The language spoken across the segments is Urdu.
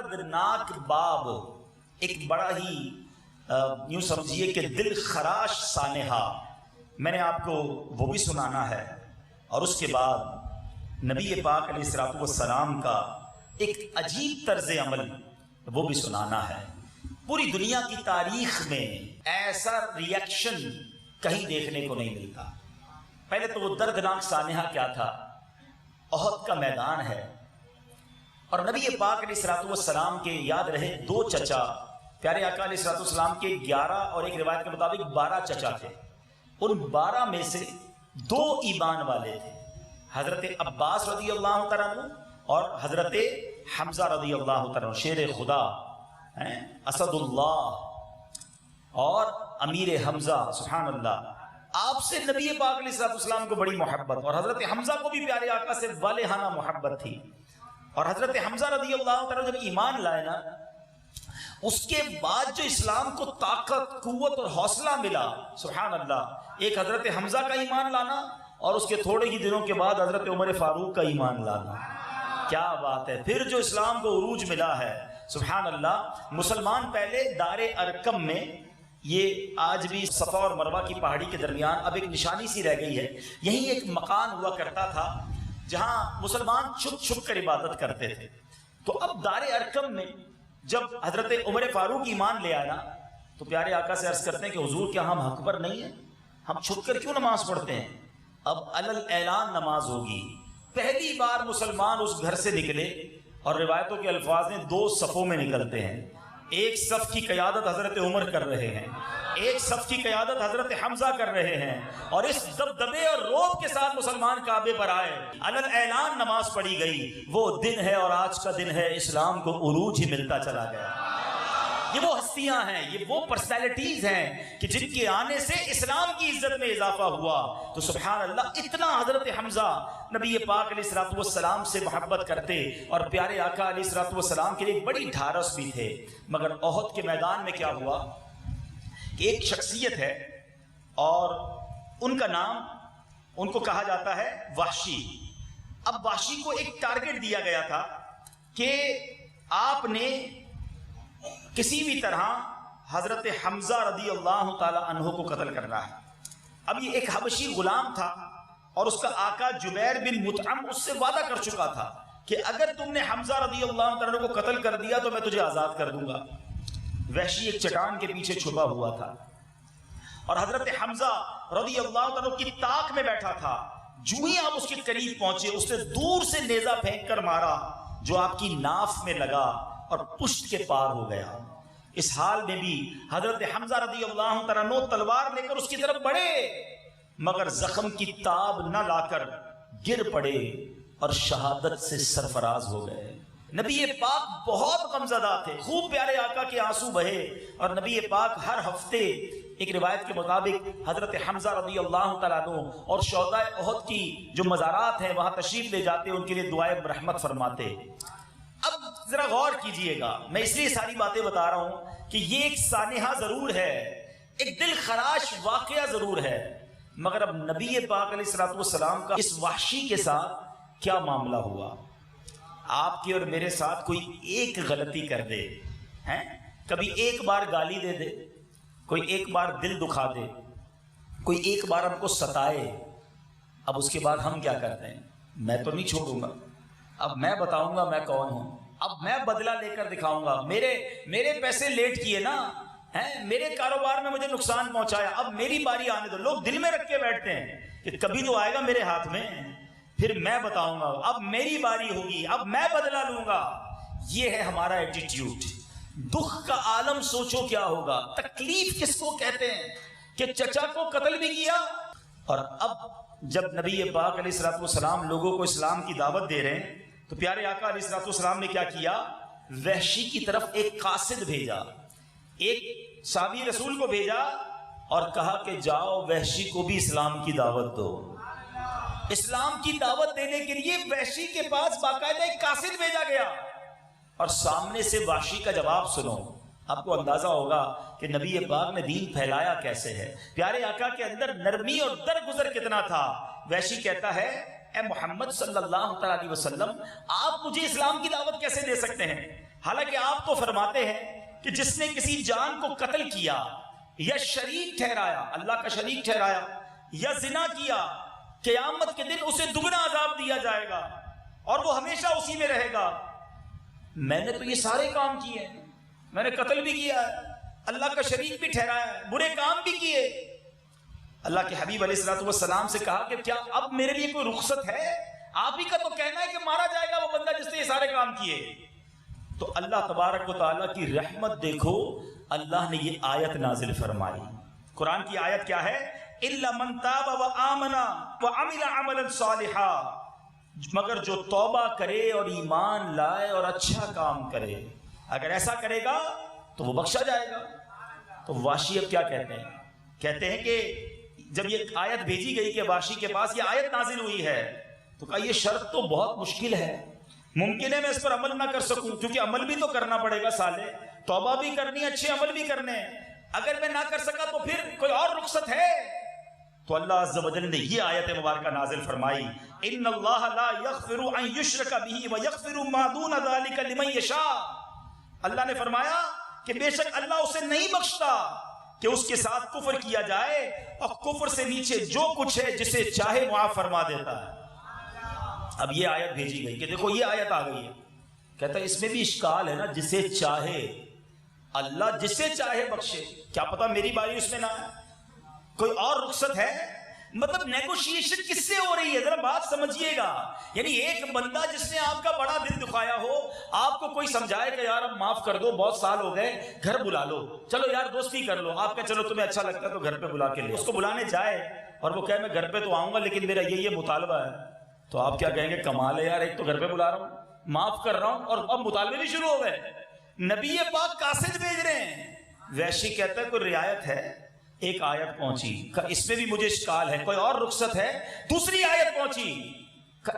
دردناک باب، ایک بڑا ہی یوں سمجھیے کہ دل خراش سانحہ میں نے آپ کو وہ بھی سنانا ہے، اور اس کے بعد نبی پاک علیہ الصلوۃ والسلام کا ایک عجیب طرز عمل وہ بھی سنانا ہے۔ پوری دنیا کی تاریخ میں ایسا ریئیکشن کہیں دیکھنے کو نہیں ملتا۔ پہلے تو وہ دردناک سانحہ کیا تھا؟ احد کا میدان ہے، اور نبی پاک علیہ الصلوۃ والسلام کے یاد رہے 2 چچا، پیارے آقا علیہ الصلوۃ والسلام کے 11 اور ایک روایت کے مطابق 12 چچا تھے۔ ان 12 میں سے 2 ایمان والے تھے، حضرت عباس رضی اللہ تعالیٰ عنہ اور حضرت حمزہ رضی اللہ تعالیٰ عنہ، شیر خدا اسد اللہ اور امیر حمزہ، سبحان اللہ۔ آپ سے نبی پاک علیہ الصلوۃ والسلام کو بڑی محبت، اور حضرت حمزہ کو بھی پیارے آقا سے والہانہ محبت تھی۔ اور حضرت حمزہ رضی اللہ تعالیٰ جب ایمان لائے نا، اس کے بعد جو اسلام کو طاقت، قوت اور حوصلہ ملا، سبحان اللہ، ایک حضرت حمزہ کا ایمان لانا اور اس کے تھوڑے ہی دنوں کے بعد حضرت عمر فاروق کا ایمان لانا، کیا بات ہے! پھر جو اسلام کو عروج ملا ہے، سبحان اللہ۔ مسلمان پہلے دار ارقم میں، یہ آج بھی صفا اور مروہ کی پہاڑی کے درمیان اب ایک نشانی سی رہ گئی ہے، یہیں ایک مکان ہوا کرتا تھا جہاں مسلمان چھپ چھپ کر عبادت کرتے تھے۔ تو اب دار ارقم میں جب حضرت عمر فاروق ایمان لے آیا تو پیارے آقا سے عرض کرتے ہیں کہ حضور کیا ہم حق پر نہیں ہیں؟ ہم چھپ کر کیوں نماز پڑھتے ہیں؟ اب علل اعلان نماز ہوگی۔ پہلی بار مسلمان اس گھر سے نکلے، اور روایتوں کے الفاظ میں 2 صفوں میں نکلتے ہیں۔ ایک صف کی قیادت حضرت عمر کر رہے ہیں، ایک صف کی قیادت حضرت حمزہ کر رہے ہیں، اور اس دبدبے اور روب کے ساتھ مسلمان کعبے پر آئے، علل اعلان نماز پڑھی گئی۔ وہ دن ہے اور آج کا دن ہے، اسلام کو عروج ہی ملتا چلا گیا۔ یہ وہ ہستیاں ہیں، یہ وہ پرسنالٹیز ہیں کہ جن کے آنے سے اسلام کی عزت میں اضافہ ہوا۔ تو سبحان اللہ، اتنا حضرت حمزہ نبی پاک علیہ الصلوۃ والسلام سے محبت کرتے، اور پیارے آقا علیہ الصلوۃ والسلام کے لیے بڑی ڈھارس بھی تھے۔ مگر احد کے میدان میں کیا ہوا کہ ایک شخصیت ہے، اور ان کا نام، ان کو کہا جاتا ہے وحشی۔ اب وحشی کو ایک ٹارگٹ دیا گیا تھا کہ آپ نے کسی بھی طرح حضرت حمزہ رضی اللہ تعالی عنہ کو قتل کرنا ہے۔ اب یہ ایک حبشی غلام تھا، اور اس کا آقا جبیر بن مطعم اس سے وعدہ کر چکا تھا کہ اگر تم نے حمزہ رضی اللہ تعالی عنہ کو قتل کر دیا تو میں تجھے آزاد کر دوں گا۔ وحشی ایک چٹان کے پیچھے چھپا ہوا تھا، اور حضرت حمزہ رضی اللہ تعالی عنہ کی طاق میں بیٹھا تھا۔ جو ہی آپ اس کے قریب پہنچے، اس نے دور سے نیزہ پھینک کر مارا، جو آپ کی ناف میں لگا اور پشت کے پار ہو گیا۔ اس حال میں بھی حضرت حمزہ رضی اللہ تعالیٰ عنہ تلوار لے کر اس کی طرف بڑھے، مگر زخم کی تاب نہ لا کر گر پڑے اور شہادت سے سرفراز ہو گئے۔ نبی پاک بہت غمزدہ تھے، خوب پیارے آقا کے آنسو بہے، اور نبی پاک ہر ہفتے ایک روایت کے مطابق حضرت حمزہ رضی اللہ تعالیٰ عنہ اور شہداء احد کی جو مزارات ہیں وہاں تشریف لے جاتے، ان کے لیے دعائے رحمت فرماتے۔ اب ذرا غور کیجئے گا، میں اس لیے ساری باتیں بتا رہا ہوں کہ یہ ایک سانحہ ضرور ہے، ایک دل خراش واقعہ ضرور ہے، مگر اب نبی پاک علیہ الصلوۃ والسلام کا اس وحشی کے ساتھ کیا معاملہ ہوا؟ آپ کی اور میرے ساتھ کوئی ایک غلطی کر دے، ہیں کبھی ایک بار گالی دے دے، کوئی ایک بار دل دکھا دے، کوئی ایک بار ہم کو ستائے، اب اس کے بعد ہم کیا کرتے ہیں؟ میں تو نہیں چھوڑوں گا، اب میں بتاؤں گا میں کون ہوں، اب میں بدلہ لے کر دکھاؤں گا، میرے پیسے لیٹ کیے نا، میرے کاروبار میں مجھے نقصان پہنچایا، اب میری باری آنے دو۔ لوگ دل میں رکھ کے بیٹھتے ہیں کہ کبھی تو آئے گا میرے ہاتھ میں، پھر میں بتاؤں گا، اب میری باری ہوگی، اب میں بدلہ لوں گا۔ یہ ہے ہمارا ایٹیٹیوڈ۔ دکھ کا عالم سوچو کیا ہوگا، تکلیف کس کو کہتے ہیں کہ چچا کو قتل بھی کیا، اور اب جب نبی پاک علیہ الصلوۃ والسلام لوگوں کو اسلام کی دعوت دے رہے ہیں تو پیارے آقا علیہ الصلوۃ والسلام نے کیا کیا؟ وحشی کی طرف ایک قاصد بھیجا، ایک صحابی رسول کو بھیجا، اور کہا کہ جاؤ وحشی کو بھی اسلام کی دعوت دو۔ اسلام کی دعوت دینے کے لیے وحشی کے پاس باقاعدہ ایک قاصد بھیجا گیا، اور سامنے سے وحشی کا جواب سنو۔ آپ کو اندازہ ہوگا کہ نبی پاک نے دین پھیلایا کیسے ہے، پیارے آقا کے اندر نرمی اور درگزر کتنا تھا۔ وحشی کہتا ہے اے محمد صلی اللہ علیہ وسلم، آپ مجھے اسلام کی دعوت کیسے دے سکتے ہیں؟ حالانکہ آپ تو فرماتے ہیں کہ جس نے کسی جان کو قتل کیا یا شریک ٹھہرایا، اللہ کا شریک ٹھہرایا، یا زنا کیا، قیامت کے دن اسے دگنا عذاب دیا جائے گا اور وہ ہمیشہ اسی میں رہے گا۔ میں نے تو یہ سارے کام کیے ہیں، میں نے قتل بھی کیا ہے، اللہ کا شریک بھی ٹھہرایا ہے، برے کام بھی کیے۔ اللہ کے حبیب علیہ الصلوۃ والسلام سے کہا کہ کیا اب میرے لیے کوئی رخصت ہے؟ آپ ہی کا تو کہنا ہے کہ مارا جائے گا وہ بندہ جس نے یہ سارے کام کیے۔ تو اللہ تبارک و تعالیٰ کی رحمت دیکھو، اللہ نے یہ آیت نازل فرمائی۔ قرآن کی آیت کیا ہے؟ اِلَّا مَن تَابَ وَآمَنَ وَعَمِلَ عَمَلًا صَالِحًا، مگر جو توبہ کرے اور ایمان لائے اور اچھا کام کرے، اگر ایسا کرے گا تو وہ بخشا جائے گا۔ تو واشی اب کیا کہتے ہیں؟ کہتے ہیں کہ جب یہ آیت بھیجی گئی کہ واشی کے پاس یہ آیت نازل ہوئی ہے تو کہا یہ شرط تو بہت مشکل ہے، ممکن ہے میں اس پر عمل نہ کر سکوں، کیونکہ عمل بھی تو کرنا پڑے گا سالے، توبہ بھی کرنی ہے، اچھے عمل بھی کرنے ہیں، اگر میں نہ کر سکا تو پھر کوئی اور رخصت ہے؟ تو اللہ عز و جل نے یہ آیت مبارکہ نازل فرمائی، ان اللہ لا یغفر ان یشرک بہ ویغفر ما دون ذلک لمن یشاء۔ اللہ نے فرمایا کہ بے شک اللہ اسے نہیں بخشتا کہ اس کے ساتھ کفر کیا جائے، اور کفر سے نیچے جو کچھ ہے جسے چاہے معاف فرما دیتا ہے۔ اب یہ آیت بھیجی گئی کہ دیکھو یہ آیت آ گئی ہے، کہتا ہے اس میں بھی اشکال ہے نا، جسے چاہے اللہ جسے چاہے بخشے، کیا پتا میری باری اس میں نہ ہے، کوئی اور رخصت ہے؟ مطلب نیگوشیشن کس سے ہو رہی ہے؟ ذرا بات سمجھیے گا۔ یعنی ایک بندہ جس نے آپ کا بڑا دل دکھایا ہو، آپ کو کوئی سمجھائے کہ یار اب معاف کر دو، بہت سال ہو گئے، گھر بلا لو، چلو یار دوستی کر لو، آپ کا چلو تمہیں اچھا لگتا ہے تو گھر پہ بلا کے لے، اس کو بلانے جائے اور وہ کہے میں گھر پہ تو آؤں گا لیکن میرا یہ مطالبہ ہے، تو آپ کیا کہیں گے؟ کمال ہے یار، ایک تو گھر پہ بلا رہا ہوں، معاف کر رہا ہوں، اور اب مطالبے بھی شروع ہو گئے۔ نبی پاک قاصد بھیج رہے ہیں۔ ویشی کہتا ہے کوئی رعایت ہے؟ ایک آیت پہنچی، اس میں بھی مجھے اشکال ہے، کوئی اور رخصت ہے؟ دوسری آیت پہنچی،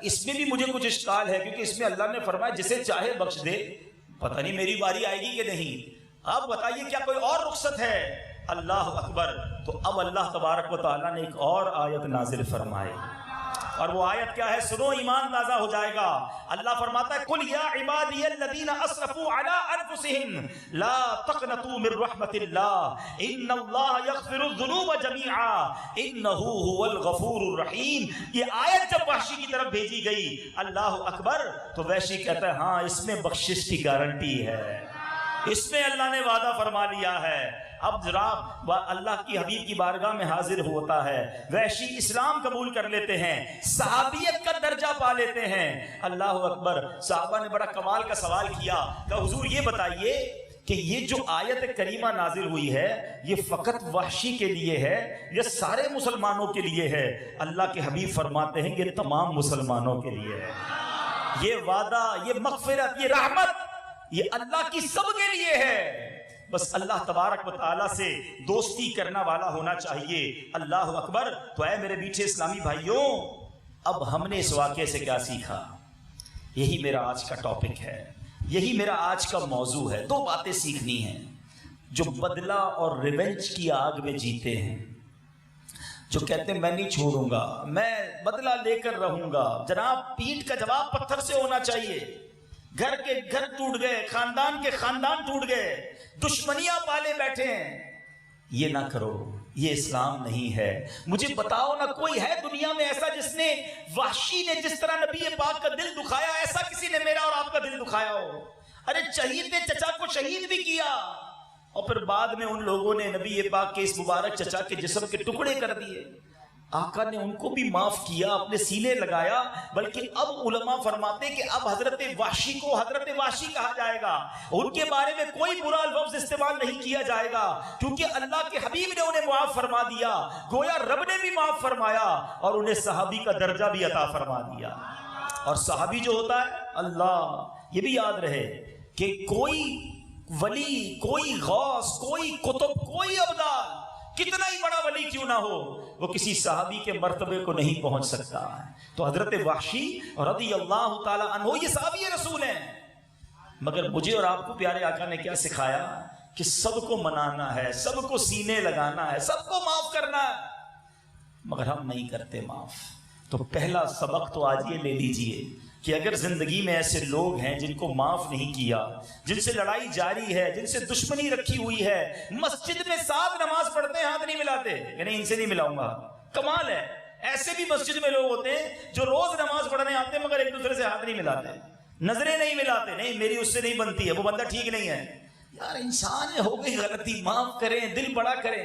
اس میں بھی مجھے کچھ اشکال ہے، کیونکہ اس میں اللہ نے فرمایا جسے چاہے بخش دے، پتہ نہیں میری باری آئے گی کہ نہیں، اب بتائیے کیا کوئی اور رخصت ہے؟ اللہ اکبر۔ تو اب اللہ تبارک و تعالیٰ نے ایک اور آیت نازل فرمائی، اور وہ آیت کیا ہے؟ سنو، ایمان تازہ ہو جائے گا۔ اللہ فرماتا ہے قل یا عبادی الذین اسرفوا علی انفسہم لا تقنطوا من رحمت اللہ ان اللہ یغفر الذنوب جمیعا انہ هو الغفور الرحیم۔ یہ آیت جب وحشی کی طرف بھیجی گئی، اللہ اکبر، تو وحشی کہتا ہے ہاں اس میں بخشش کی گارنٹی ہے، اس میں اللہ نے وعدہ فرما لیا ہے۔ اب جناب اللہ کی حبیب کی بارگاہ میں حاضر ہوتا ہے، وحشی اسلام قبول کر لیتے ہیں، صحابیت کا درجہ پا لیتے ہیں۔ اللہ اکبر۔ صحابہ نے بڑا کمال کا سوال کیا کہ حضور یہ بتائیے کہ یہ جو آیت کریمہ نازل ہوئی ہے یہ فقط وحشی کے لیے ہے یا سارے مسلمانوں کے لیے ہے؟ اللہ کے حبیب فرماتے ہیں کہ تمام مسلمانوں کے لیے ہے۔ یہ وعدہ، یہ مغفرت، یہ رحمت، یہ اللہ کی سب کے لیے ہے، بس اللہ تبارک و تعالیٰ سے دوستی کرنا والا ہونا چاہیے۔ اللہ اکبر۔ تو اے میرے میٹھے اسلامی بھائیوں، اب ہم نے اس واقعے سے کیا سیکھا؟ یہی میرا آج کا ٹاپک ہے، یہی میرا آج کا موضوع ہے۔ دو باتیں سیکھنی ہیں۔ جو بدلہ اور ریونج کی آگ میں جیتے ہیں، جو کہتے ہیں میں نہیں چھوڑوں گا، میں بدلہ لے کر رہوں گا، جناب پیٹھ کا جواب پتھر سے ہونا چاہیے۔ گھر کے گھر ٹوٹ گئے، خاندان کے خاندان ٹوٹ گئے، دشمنیاں پالے بیٹھے ہیں، یہ نہ کرو، یہ اسلام نہیں ہے۔ مجھے بتاؤ نا، کوئی ہے دنیا میں ایسا جس نے وحشی نے جس طرح نبی پاک کا دل دکھایا، ایسا کسی نے میرا اور آپ کا دل دکھایا ہو؟ ارے شہید نے چچا کو شہید بھی کیا، اور پھر بعد میں ان لوگوں نے نبی پاک کے اس مبارک چچا کے جسم کے ٹکڑے کر دیے۔ آقا نے ان کو بھی معاف کیا، اپنے سینے لگایا، بلکہ اب علماء فرماتے ہیں کہ اب حضرت وحشی کو حضرت وحشی کہا جائے گا، ان کے بارے میں کوئی برا لفظ استعمال نہیں کیا جائے گا، کیونکہ اللہ کے حبیب نے انہیں معاف فرما دیا، گویا رب نے بھی معاف فرمایا اور انہیں صحابی کا درجہ بھی عطا فرما دیا۔ اور صحابی جو ہوتا ہے، اللہ یہ بھی یاد رہے کہ کوئی ولی، کوئی غوث، کوئی قطب، کوئی ابدال، کتنا ہی بڑا ولی کیوں نہ ہو، وہ کسی صحابی کے مرتبے کو نہیں پہنچ سکتا ہے۔ تو حضرت وحشی رضی اللہ تعالی عنہ یہ صحابی رسول ہیں، مگر مجھے اور آپ کو پیارے آقا نے کیا سکھایا کہ سب کو منانا ہے، سب کو سینے لگانا ہے، سب کو معاف کرنا ہے، مگر ہم نہیں کرتے معاف۔ تو پہلا سبق تو آج یہ لے لیجئے، کہ اگر زندگی میں ایسے لوگ ہیں جن کو معاف نہیں کیا، جن سے لڑائی جاری ہے، جن سے دشمنی رکھی ہوئی ہے، مسجد میں ساتھ نماز پڑھتے ہیں ہاتھ نہیں ملاتے کہ نہیں ان سے نہیں ملاؤں گا، کمال ہے۔ ایسے بھی مسجد میں لوگ ہوتے ہیں جو روز نماز پڑھنے آتے ہیں مگر ایک دوسرے سے ہاتھ نہیں ملاتے، نظریں نہیں ملاتے، نہیں میری اس سے نہیں بنتی ہے، وہ بندہ ٹھیک نہیں ہے۔ یار انسان ہو گئی غلطی، معاف کریں، دل بڑا کریں،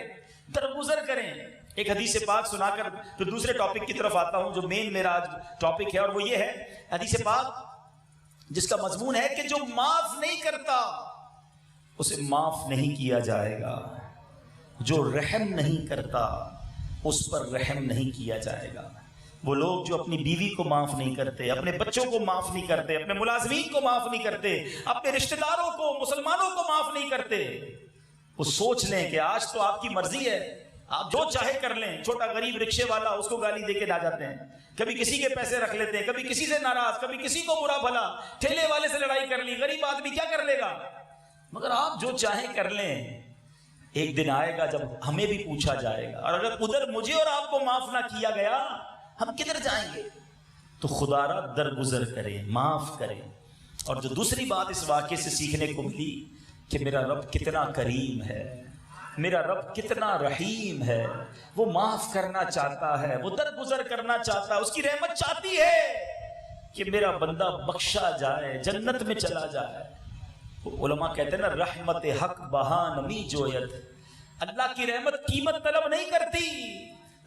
درگزر کریں۔ ایک حدیث پاک سنا کر پھر دوسرے ٹاپک کی طرف آتا ہوں جو مین میرا آج ٹاپک ہے، اور وہ یہ ہے حدیث پاک جس کا مضمون ہے کہ جو معاف نہیں کرتا اسے معاف نہیں کیا جائے گا، جو رحم نہیں کرتا اس پر رحم نہیں کیا جائے گا۔ وہ لوگ جو اپنی بیوی کو معاف نہیں کرتے، اپنے بچوں کو معاف نہیں کرتے، اپنے ملازمین کو معاف نہیں کرتے، اپنے رشتہ داروں کو، مسلمانوں کو معاف نہیں کرتے، وہ سوچ لیں کہ آج تو آپ کی مرضی ہے، آپ جو چاہے کر لیں۔ چھوٹا غریب رکشے والا اس کو گالی دے کے لا جاتے ہیں، کبھی کسی کے پیسے رکھ لیتے ہیں، کبھی کسی سے ناراض، کبھی کسی کو برا بھلا، ٹھیلے والے سے لڑائی کر لی، غریب آدمی کیا کر لے گا؟ مگر آپ جو چاہیں کر لیں، ایک دن آئے گا جب ہمیں بھی پوچھا جائے گا، اور اگر ادھر مجھے اور آپ کو معاف نہ کیا گیا ہم کدھر جائیں گے؟ تو خدا را درگزر کریں، معاف کریں۔ اور جو دوسری بات اس واقعے سے سیکھنے کو ملی کہ میرا رب کتنا کریم ہے، میرا رب کتنا رحیم ہے، وہ معاف کرنا چاہتا ہے، وہ درگزر کرنا چاہتا ہے، اس کی رحمت چاہتی ہے کہ میرا بندہ بخشا جائے، جنت میں چلا جائے۔ علماء کہتے ہیں نا رحمت حق بہا نمی جویت، اللہ کی رحمت قیمت طلب نہیں کرتی،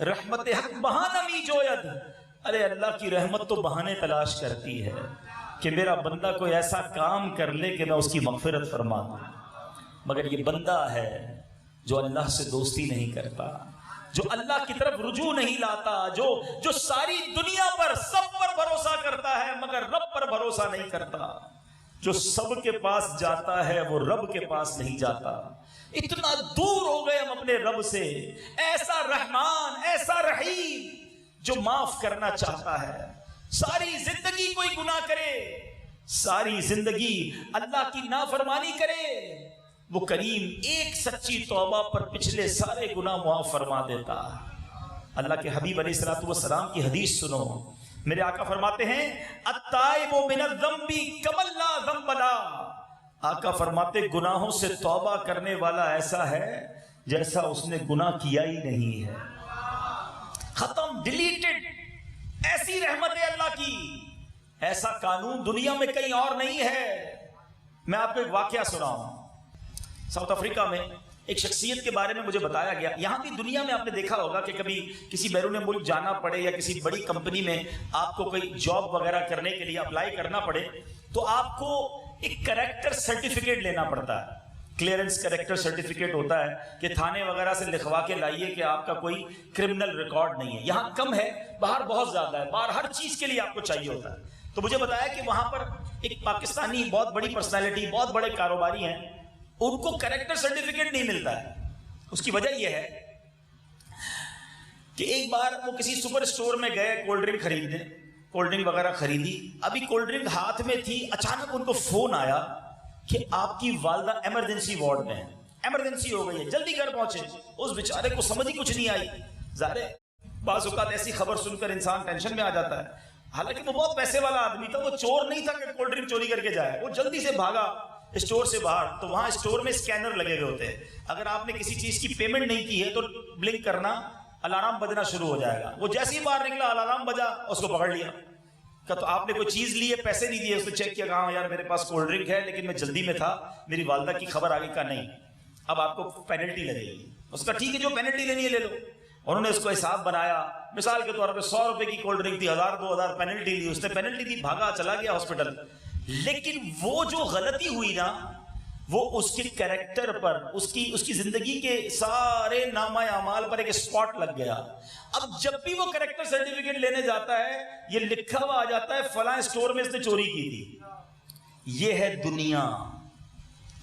رحمت حق بہا نمی جویت، ارے اللہ کی رحمت تو بہانے تلاش کرتی ہے کہ میرا بندہ کوئی ایسا کام کر لے کہ میں اس کی مغفرت فرما دوں۔ مگر یہ بندہ ہے جو اللہ سے دوستی نہیں کرتا، جو اللہ کی طرف رجوع نہیں لاتا، جو ساری دنیا پر سب پر بھروسہ کرتا ہے مگر رب پر بھروسہ نہیں کرتا، جو سب کے پاس جاتا ہے وہ رب کے پاس نہیں جاتا۔ اتنا دور ہو گئے ہم اپنے رب سے۔ ایسا رحمان، ایسا رحیم جو معاف کرنا چاہتا ہے، ساری زندگی کوئی گناہ کرے، ساری زندگی اللہ کی نافرمانی کرے، وہ کریم ایک سچی توبہ پر پچھلے سارے گناہ معاف فرما دیتا۔ اللہ کے حبیب علیہ الصلوۃ والسلام کی حدیث سنو، میرے آقا فرماتے ہیں التائب من الذنب کمن لا ذنب له، آقا فرماتے گناہوں سے توبہ کرنے والا ایسا ہے جیسا اس نے گناہ کیا ہی نہیں ہے۔ ختم، ڈیلیٹڈ۔ ایسی رحمت ہے اللہ کی، ایسا قانون دنیا میں کہیں اور نہیں ہے۔ میں آپ کو ایک واقعہ سناؤں۔ ساؤتھ افریقہ میں ایک شخصیت کے بارے میں مجھے بتایا گیا، یہاں بھی دنیا میں آپ نے دیکھا ہوگا کہ کبھی کسی بیرون ملک جانا پڑے یا کسی بڑی کمپنی میں آپ کو کوئی جاب وغیرہ کرنے کے لیے اپلائی کرنا پڑے تو آپ کو ایک کریکٹر سرٹیفکیٹ لینا پڑتا ہے، کلیئرنس کریکٹر سرٹیفکیٹ ہوتا ہے کہ تھانے وغیرہ سے لکھوا کے لائیے کہ آپ کا کوئی کرمنل ریکارڈ نہیں ہے۔ یہاں کم ہے، باہر بہت زیادہ ہے، باہر ہر چیز کے لیے آپ کو چاہیے ہوتا ہے۔ تو مجھے بتایا کہ وہاں پر ایک پاکستانی بہت بڑی پرسنالٹی، بہت بڑے کاروباری ہیں، ان کو کریکٹر سرٹیفکیٹ نہیں ملتا ہے۔ اس کی وجہ یہ ہے کہ ایک بار وہ کسی سپر اسٹور میں گئے کولڈ ڈرنک خریدنے، کولڈ ڈرنک وغیرہ خریدی، ابھی کولڈ ڈرنک ہاتھ میں تھی، اچانک ان کو فون آیا کہ آپ کی والدہ ایمرجنسی وارڈ میں ہے، ایمرجنسی ہو گئی ہے، جلدی گھر پہنچے۔ اس بیچارے کو سمجھ ہی کچھ نہیں آئی۔ ظاہر ہے بعض اوقات ایسی خبر سن کر انسان ٹینشن میں آ جاتا ہے، حالانکہ وہ بہت پیسے والا آدمی تھا، وہ چور نہیں تھا کہ کولڈ ڈرنک چوری کر کے جائے۔ وہ جلدی سے بھاگا اسٹور سے باہر، تو وہاں اسٹور میں اسکینر لگے ہوئے ہوتے ہیں، اگر آپ نے کسی چیز کی پیمنٹ نہیں کی ہے تو بلنک کرنا، الارم بجنا شروع ہو جائے گا۔ وہ جیسے ہی باہر نکلا الارم بجا، اس کو پکڑ لیا کہ تو آپ نے کوئی چیز لی ہے، پیسے نہیں دیے۔ اس نے چیک کیا، کہا یار میرے پاس کولڈ ڈرنک ہے لیکن میں جلدی میں تھا، میری والدہ کی خبر آگے کا نہیں، اب آپ کو پینلٹی لگے گی۔ اس کا ٹھیک ہے، جو پینلٹی لینی ہے لے لو۔ انہوں نے اس کو حساب بنایا، مثال کے طور پہ 100 روپے کی کولڈ ڈرنک تھی، 1000 2000 پینلٹی لی، اس نے پینلٹی دی، بھاگا چلا گیا ہاسپٹل۔ لیکن وہ جو غلطی ہوئی نا، وہ اس کے کریکٹر پر، اس کی زندگی کے سارے نامہ اعمال پر ایک اسپاٹ لگ گیا۔ اب جب بھی وہ کریکٹر سرٹیفکیٹ لینے جاتا ہے، یہ لکھا ہوا آ جاتا ہے فلاں اسٹور میں اس نے چوری کی تھی۔ یہ ہے دنیا،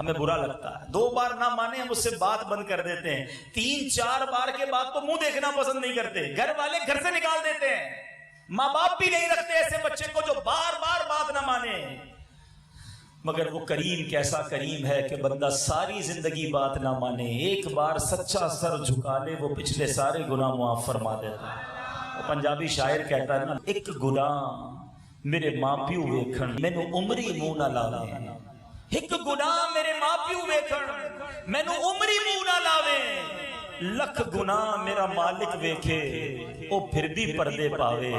ہمیں برا لگتا ہے. 2 بار نہ مانے ہم اس سے بات بند کر دیتے ہیں. 3-4 بار کے بعد تو منہ دیکھنا پسند نہیں کرتے. گھر والے گھر سے نکال دیتے ہیں. ماں باپ بھی نہیں رکھتے ایسے بچے کو جو بار بار بات نہ مانے. مگر وہ کریم کیسا کریم ہے کہ بندہ ساری زندگی بات نہ مانے, ایک بار سچا سر جھکا لے وہ پچھلے سارے گناہ معاف فرما دیتا ہے. پنجابی شاعر کہتا ہے نا, ایک گناہ میرے ماں پیو ویکھن مینوں عمری منہ نہ لاوے. ایک گناہ میرے ماں پیو ویکھن مینوں عمری منہ نہ لاوے. لکھ گناہ میرا مالک ویکھے او پھر بھی پردے پاوے.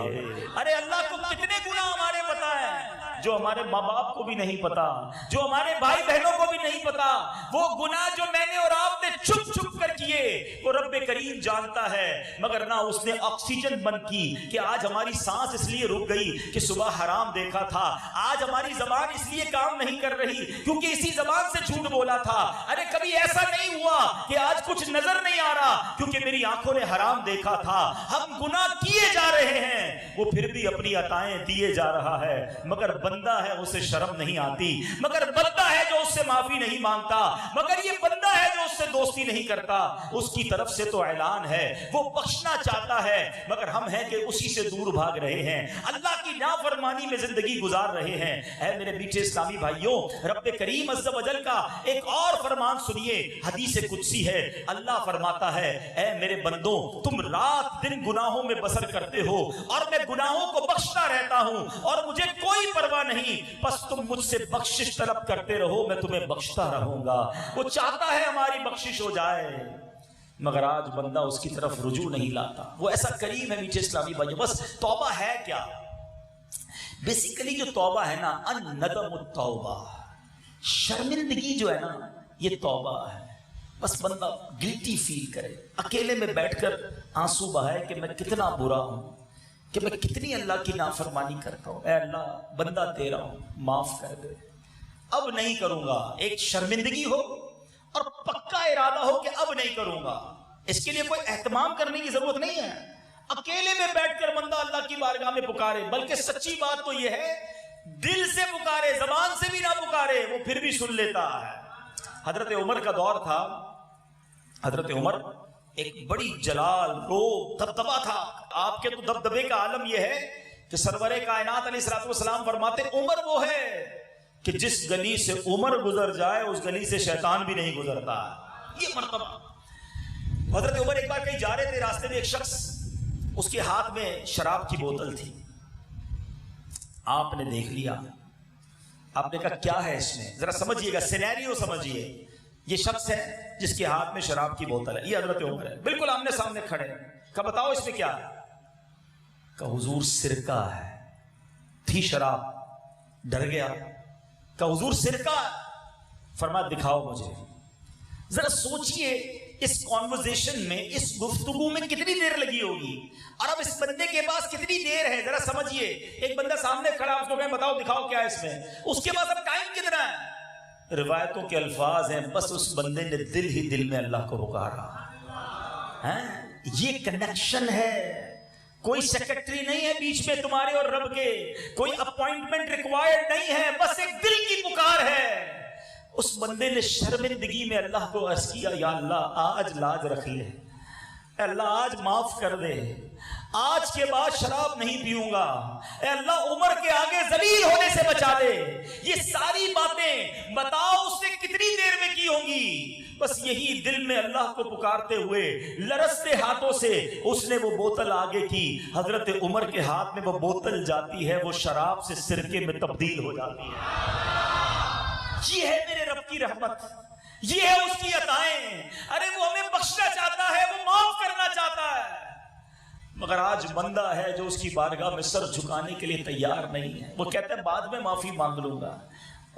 ارے اللہ کو کتنے گناہ ہمارے پتہ ہے جو ہمارے ماں باپ کو بھی نہیں پتا, جو ہمارے بھائی بہنوں کو بھی نہیں پتا. وہ گناہ جو میں نے اور آپ نے چھپ چھپ کر کیے وہ رب کریم جانتا ہے. مگر نہ اس نے آکسیجن بند کی کہ آج ہماری سانس اس لیے رک گئی کہ صبح حرام دیکھا تھا. آج ہماری زبان اس لیے کام نہیں کر رہی کیونکہ اسی زبان سے جھوٹ بولا تھا. ارے کبھی ایسا نہیں ہوا کہ آج کچھ نظر نہیں آ رہا کیونکہ میری آنکھوں نے حرام دیکھا تھا. ہم گناہ کیے جا رہے ہیں, وہ پھر بھی اپنی عطائیں دیے جا رہا ہے. مگر بندہ ہے اسے شرم نہیں آتی, مگر بندہ ہے جو اس سے معافی نہیں مانگتا, مگر یہ بندہ ہے جو اس سے دوستی نہیں کرتا. اس کی طرف سے تو اعلان ہے وہ بخشنا چاہتا ہے, مگر ہم ہیں کہ اسی سے دور بھاگ رہے ہیں, اللہ کی نافرمانی میں زندگی گزار رہے ہیں. اے میرے میٹھے اسلامی بھائیوں, رب کریم عز و جل کا ایک اور فرمان سنیے, حدیث قدسی ہے. اللہ فرماتا ہے اے میرے بندوں تم رات دن گناہوں میں بسر کرتے ہو اور میں گناہوں کو بخشتا رہتا ہوں اور مجھے کوئی پرواہ نہیں, بس تم مجھ سے بخشش طلب کرتے رہو میں تمہیں بخشتا رہوں گا. وہ چاہتا ہے ہماری بخشش ہو جائے, مگر آج بندہ اس کی طرف رجوع نہیں لاتا. وہ ایسا کریم ہے میٹھے اسلامی بھائیوں. بس توبہ ہے کیا؟ بیسیکلی جو توبہ ہے نا, الندم التوبہ, شرمندگی جو ہے نا یہ توبہ ہے. بس بندہ گلٹی فیل کرے, اکیلے میں بیٹھ کر آنسو بہائے کہ میں کتنا برا ہوں, کہ میں کتنی اللہ کی نافرمانی کرتا ہوں. اے اللہ بندہ تیرا ہوں, معاف کر دے, اب نہیں کروں گا. ایک شرمندگی ہو اور پکا ارادہ ہو کہ اب نہیں کروں گا. اس کے لیے کوئی اہتمام کرنے کی ضرورت نہیں ہے. اکیلے میں بیٹھ کر بندہ اللہ کی بارگاہ میں پکارے, بلکہ سچی بات تو یہ ہے دل سے پکارے, زبان سے بھی نہ پکارے, وہ پھر بھی سن لیتا ہے. حضرت عمر کا دور تھا. حضرت عمر ایک بڑی جلال روب دبدبہ تھا. آپ کے تو دبدبے کا عالم یہ ہے کہ سرور کائنات علیہ الصلوۃ والسلام فرماتے عمر وہ ہے کہ جس گلی سے عمر گزر جائے اس گلی سے شیطان بھی نہیں گزرتا. یہ مرتبہ. حضرت عمر ایک بار کہیں جا رہے تھے, راستے میں ایک شخص, اس کے ہاتھ میں شراب کی بوتل تھی. آپ نے دیکھ لیا, آپ نے کہا کیا ہے اس میں, ذرا سمجھیے گا, سینیریو سمجھیے. یہ شخص ہے جس کے ہاتھ میں شراب کی بوتل ہے, یہ حضرت عمر ہے, بالکل آمنے سامنے کھڑے ہیں. کہا بتاؤ اس میں کیا ہے؟ کہا حضور سرکہ ہے. تھی شراب, ڈر گیا. کہا حضور سرکہ. فرمایا دکھاؤ مجھے. ذرا سوچئے اس کانورزیشن میں, اس گفتگو میں کتنی دیر لگی ہوگی, اور اب اس بندے کے پاس کتنی دیر ہے. ذرا سمجھئے, ایک بندہ سامنے کھڑا, اس کو کہیں بتاؤ دکھاؤ کیا ہے اس میں, اس کے پاس اب ٹائم کتنا ہے. روایتوں کے الفاظ ہیں بس اس بندے نے دل ہی دل میں اللہ کو پکارا. یہ کنیکشن ہے, کوئی سیکرٹری نہیں ہے بیچ میں تمہارے اور رب کے, کوئی اپوائنٹمنٹ ریکوائرڈ نہیں ہے, بس ایک دل کی پکار ہے. اس بندے نے شرمندگی میں اللہ کو عرض کیا یا اللہ آج لاج رکھ لے, اے اللہ آج معاف کر دے, آج کے بعد شراب نہیں پیوں گا, اے اللہ عمر کے آگے ذلیل ہونے سے بچا دے. یہ ساری باتیں بتاؤ اس نے کتنی دیر میں کی ہوں گی. بس یہی دل میں اللہ کو پکارتے ہوئے لرزتے ہاتھوں سے اس نے وہ بوتل آگے کی. حضرت عمر کے ہاتھ میں وہ بوتل جاتی ہے, وہ شراب سے سرکے میں تبدیل ہو جاتی ہے. یہ ہے میرے رب کی رحمت, یہ ہے اس کی عطائیں. ارے وہ ہمیں بخشنا چاہتا ہے, وہ معاف کرنا چاہتا ہے, مگر آج بندہ ہے جو اس کی بارگاہ میں سر جھکانے کے لیے تیار نہیں ہے. وہ کہتا ہے بعد میں معافی مانگ لوں گا.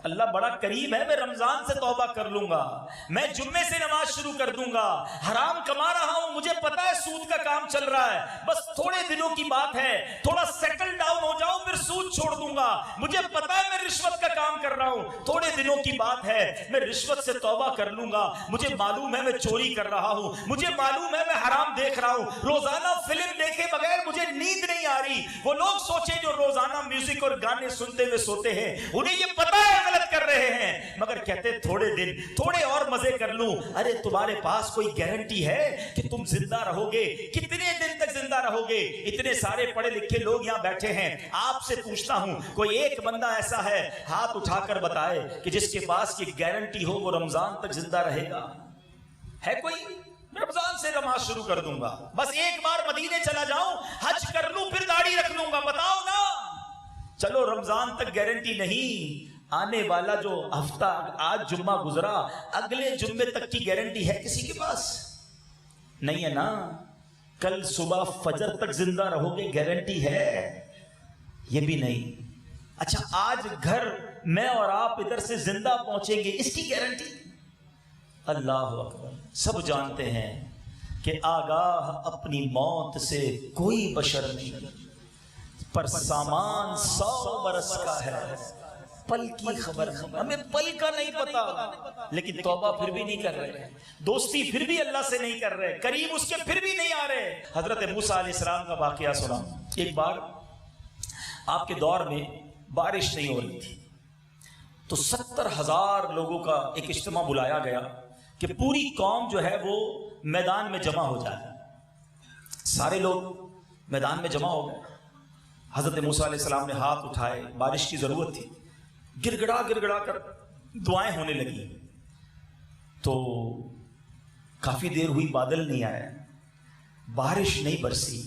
اللہ بڑا کریم ہے, میں رمضان سے توبہ کر لوں گا, میں جمعے سے نماز شروع کر دوں گا, حرام کما رہا ہوں, مجھے پتا ہے سود کا کام چل رہا ہے, بس تھوڑے دنوں کی بات ہے, تھوڑا سیٹل ڈاؤن ہو جاؤں پھر سود چھوڑ دوں گا, مجھے پتا ہے میں رشوت کا کام کر رہا ہوں, تھوڑے دنوں کی بات ہے, میں رشوت سے توبہ کر لوں گا, مجھے معلوم ہے میں چوری کر رہا ہوں, مجھے معلوم ہے میں حرام دیکھ رہا ہوں, روزانہ فلم دیکھے بغیر مجھے نیند نہیں آ رہی. وہ لوگ سوچیں جو روزانہ میوزک اور گانے سنتے ہوئے سوتے ہیں, انہیں یہ پتا ہے غلط کر رہے ہیں، مگر کہتے تھوڑے دن تھوڑے اور مزے کر لوں۔ ارے تمہارے پاس کوئی گارنٹی ہے کہ تم زندہ رہو گے؟ کتنے دن تک زندہ رہو گے؟ اتنے سارے پڑھے لکھے لوگ یہاں بیٹھے ہیں، آپ سے پوچھتا ہوں کوئی ایک بندہ ایسا ہے ہاتھ اٹھا کر بتائے کہ جس کے پاس یہ گارنٹی ہو وہ رمضان تک زندہ رہے گا؟ ہے کوئی؟ میں رمضان سے نماز شروع کر دوں گا، بس ایک بار مدینے چلا جاؤں، حج کر لوں، پھر داڑھی رکھ لوں گا، بتاؤ نا۔ چلو رمضان تک گارنٹی نہیں، آنے والا جو ہفتہ، آج جمعہ گزرا، اگلے جمعے تک کی گارنٹی ہے کسی کے پاس؟ نہیں ہے نا۔ کل صبح فجر تک زندہ رہو گے، گارنٹی ہے؟ یہ بھی نہیں۔ اچھا آج گھر میں اور آپ ادھر سے زندہ پہنچیں گے، اس کی گارنٹی؟ اللہ اکبر۔ سب جانتے ہیں کہ آگاہ اپنی موت سے کوئی بشر نہیں، پر سامان 100 برس کا ہے، پل کی خبر نہیں، ہمیں پل کا نہیں پتا، لیکن توبہ پھر بھی نہیں کر رہے، دوستی پھر بھی اللہ سے نہیں کر رہے، قریب اس کے پھر بھی نہیں آ رہے۔ حضرت موسیٰ علیہ السلام کا واقعہ سنا۔ ایک بار آپ کے دور میں بارش نہیں ہو رہی تھی، تو 70,000 لوگوں کا ایک اجتماع بلایا گیا کہ پوری قوم جو ہے وہ میدان میں جمع ہو جائے۔ سارے لوگ میدان میں جمع ہو گئے۔ حضرت موسیٰ علیہ السلام نے ہاتھ اٹھائے، بارش کی ضرورت تھی، گڑ گڑا کر دعائیں ہونے لگی، تو کافی دیر ہوئی، بادل نہیں آیا، بارش نہیں برسی۔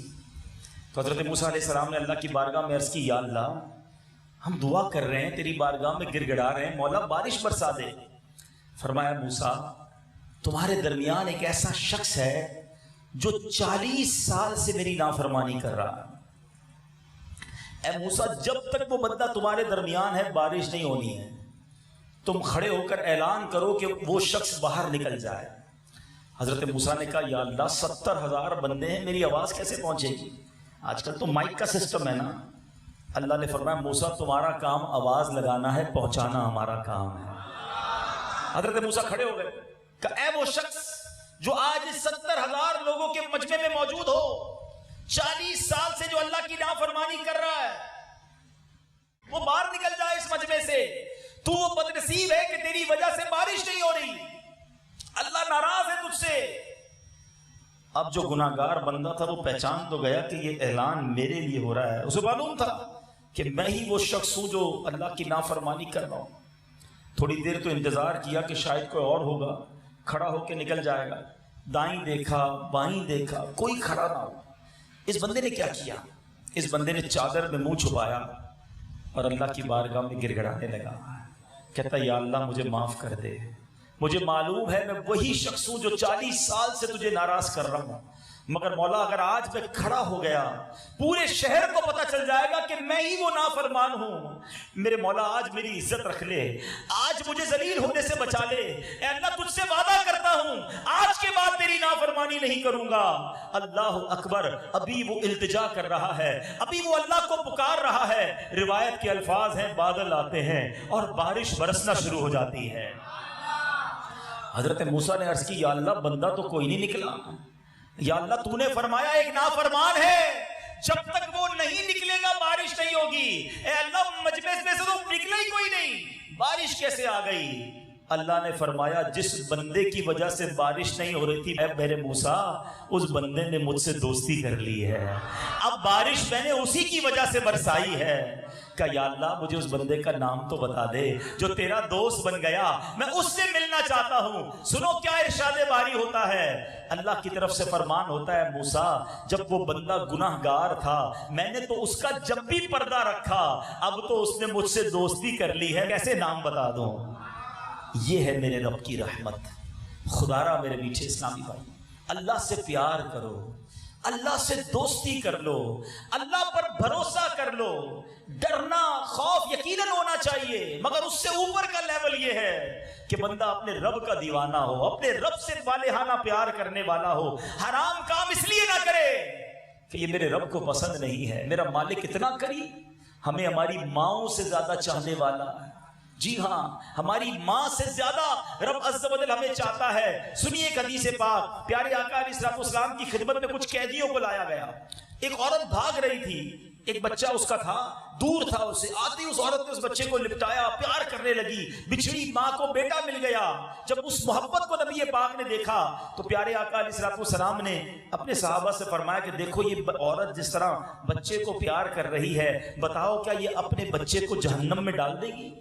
تو حضرت موسیٰ علیہ السلام نے اللہ کی بارگاہ میں عرض کی، یا اللہ ہم دعا کر رہے ہیں، تیری بارگاہ میں گڑ گڑا رہے ہیں، مولا بارش برسا دے۔ فرمایا موسیٰ تمہارے درمیان ایک ایسا شخص ہے جو 40 سال سے میری نافرمانی کر رہا ہے۔ اے موسیٰ جب تک وہ بندہ تمہارے درمیان ہے بارش نہیں ہونی ہے، تم کھڑے ہو کر اعلان کرو کہ وہ شخص باہر نکل جائے۔ حضرت موسیٰ نے کہا یا اللہ 70,000 بندے ہیں، میری آواز کیسے پہنچے گی؟ آج کل تو مائک کا سسٹم ہے نا۔ اللہ نے فرمایا موسیٰ تمہارا کام آواز لگانا ہے، پہنچانا ہمارا کام ہے۔ حضرت موسیٰ کھڑے ہو گئے کہ اے وہ شخص جو آج 70,000 لوگوں کے مجمع میں موجود ہو، 40 سال سے جو اللہ کی نافرمانی کر رہا ہے، وہ باہر نکل جائے اس مجمع سے۔ تو وہ بدنصیب ہے کہ تیری وجہ سے بارش نہیں ہو رہی، اللہ ناراض ہے تجھ سے۔ اب جو گناہگار بندہ تھا وہ پہچان تو گیا کہ یہ اعلان میرے لیے ہو رہا ہے، اسے معلوم تھا کہ میں ہی وہ شخص ہوں جو اللہ کی نافرمانی کر رہا ہوں۔ تھوڑی دیر تو انتظار کیا کہ شاید کوئی اور ہوگا، کھڑا ہو کے نکل جائے گا، دائیں دیکھا بائیں دیکھا، کوئی کھڑا نہ ہو۔ اس بندے نے کیا کیا؟ اس بندے نے چادر میں منہ چھپایا اور اللہ کی بارگاہ میں گڑ گڑانے لگا، کہتا یا اللہ مجھے معاف کر دے، مجھے معلوم ہے میں وہی شخص ہوں جو 40 سال سے تجھے ناراض کر رہا ہوں، مگر مولا اگر آج میں کھڑا ہو گیا پورے شہر کو پتہ چل جائے گا کہ میں ہی وہ نافرمان ہوں۔ میرے مولا آج میری عزت رکھ لے، آج مجھے ذلیل ہونے سے بچا لے۔ اے اللہ تجھ سے وعدہ کرتا ہوں آج کے بعد تیری نافرمانی نہیں کروں گا۔ اللہ اکبر۔ ابھی وہ التجا کر رہا ہے، ابھی وہ اللہ کو پکار رہا ہے۔ روایت کے الفاظ ہیں بادل آتے ہیں اور بارش برسنا شروع ہو جاتی ہے۔ حضرت موسیٰ نے عرض کی یا اللہ بندہ تو کوئی نہیں نکلا، یا اللہ تو نے فرمایا ایک نافرمان ہے، جب تک وہ نہیں نکلے گا بارش نہیں ہوگی۔ اے اللہ مجمع میں سے تو نکلا ہی کوئی نہیں، بارش کیسے آ گئی؟ اللہ نے فرمایا جس بندے کی وجہ سے بارش نہیں ہو رہی تھی اے میرے موسیٰ، اس بندے نے مجھ سے دوستی کر لی ہے، اب بارش میں نے اسی کی وجہ سے برسائی ہے۔ کہ یا اللہ مجھے اس بندے کا نام تو بتا دے جو تیرا دوست بن گیا، میں اس سے ملنا چاہتا ہوں۔ سنو کیا ارشاد باری ہوتا ہے، اللہ کی طرف سے فرمان ہوتا ہے موسیٰ جب وہ بندہ گناہگار تھا میں نے تو اس کا جب بھی پردہ رکھا، اب تو اس نے مجھ سے دوستی کر لی ہے، کیسے نام بتا دوں؟ یہ ہے میرے رب کی رحمت۔ خدا را میرے میٹھے اسلامی بھائی، اللہ سے پیار کرو، اللہ سے دوستی کر لو، اللہ پر بھروسہ کر لو۔ ڈرنا خوف یقیناً ہونا چاہیے، مگر اس سے اوپر کا لیول یہ ہے کہ بندہ اپنے رب کا دیوانہ ہو، اپنے رب سے والہانہ پیار کرنے والا ہو، حرام کام اس لیے نہ کرے کہ یہ میرے رب کو پسند نہیں ہے۔ میرا مالک اتنا قریب، ہمیں ہماری ماؤں سے زیادہ چاہنے والا ہے۔ جی ہاں، ہماری ماں سے زیادہ رب عز و جل ہمیں چاہتا ہے۔ سنیے ایک حدیث پاک، پیارے آقا علیہ السلام کی خدمت میں کچھ قیدیوں کو لایا گیا۔ ایک عورت بھاگ رہی تھی، ایک بچہ اس کا تھا، دور تھا اس سے، آتی اس عورت نے اس بچے کو لپٹایا، پیار کرنے لگی، بچھڑی ماں کو بیٹا مل گیا۔ جب اس محبت کو نبی پاک نے دیکھا تو پیارے آقا علیہ الصلوۃ والسلام نے اپنے صحابہ سے فرمایا کہ دیکھو یہ عورت جس طرح بچے کو پیار کر رہی ہے، بتاؤ کیا یہ اپنے بچے کو جہنم میں ڈال دے گی؟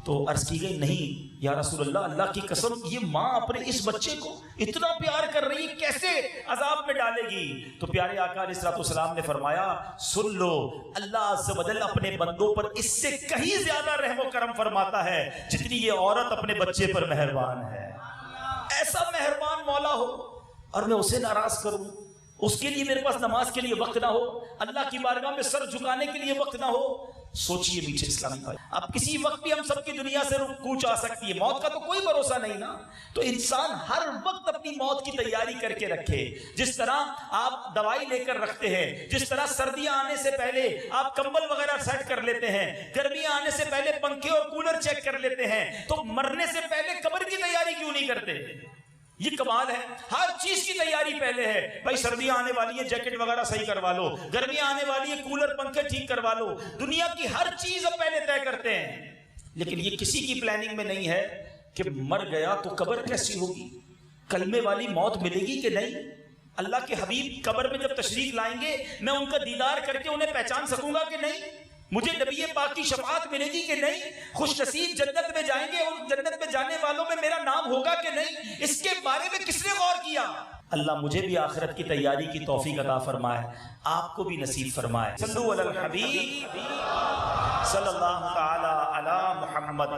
تو عرض کی گئی نہیں یا رسول اللہ، اللہ کی قسم یہ ماں اپنے اس بچے کو اتنا پیار کر رہی ہے، کیسے عذاب میں ڈالے گی؟ تو پیارے آقا علیہ الصلوۃ والسلام نے فرمایا سن لو، اللہ عز و جل اپنے بندوں پر اس سے کہیں زیادہ رحم و کرم فرماتا ہے جتنی یہ عورت اپنے بچے پر مہربان ہے۔ ایسا مہربان مولا ہو اور میں اسے ناراض کروں، اس کے لیے میرے پاس نماز کے لیے وقت نہ ہو، اللہ کی بارگاہ میں سر جھکانے کے لیے وقت نہ ہو۔ سوچئے میٹھے اسلامی بھائی، اب کسی وقت بھی ہم سب کی دنیا سے کوچ آ سکتی ہے، موت کا تو کوئی بھروسہ نہیں نا، تو انسان ہر وقت اپنی موت کی تیاری کر کے رکھے۔ جس طرح آپ دوائی لے کر رکھتے ہیں، جس طرح سردیاں آنے سے پہلے آپ کمبل وغیرہ سیٹ کر لیتے ہیں، گرمیاں آنے سے پہلے پنکھے اور کولر چیک کر لیتے ہیں، تو مرنے سے پہلے قبر کی تیاری کیوں نہیں کرتے؟ یہ کمال ہے، ہر چیز کی تیاری پہلے ہے۔ بھائی سردیاں آنے والی ہے، جیکٹ وغیرہ صحیح کروا لو، گرمیاں آنے والی ہے، کولر پنکھے ٹھیک کروا لو، دنیا کی ہر چیز اب پہلے طے کرتے ہیں۔ لیکن یہ کسی کی پلاننگ میں نہیں ہے کہ مر گیا تو قبر کیسی ہوگی، کلمے والی موت ملے گی کہ نہیں؟ اللہ کے حبیب قبر میں جب تشریف لائیں گے میں ان کا دیدار کر کے انہیں پہچان سکوں گا کہ نہیں؟ مجھے نبی پاک کی شفاعت ملے گی کہ نہیں؟ خوش نصیب جنت میں جائیں گے اور جنت میں جانے والوں میں میرا نام ہوگا کہ نہیں؟ اس کے بارے میں کس نے غور کیا؟ اللہ مجھے بھی آخرت کی تیاری کی توفیق عطا فرمائے، آپ کو بھی نصیب فرمائے۔ صلو علی الحبیب صلی اللہ تعالی علی محمد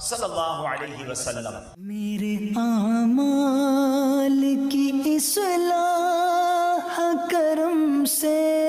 صلی اللہ علیہ وسلم۔ میرے اعمال کی اصلاح کرم سے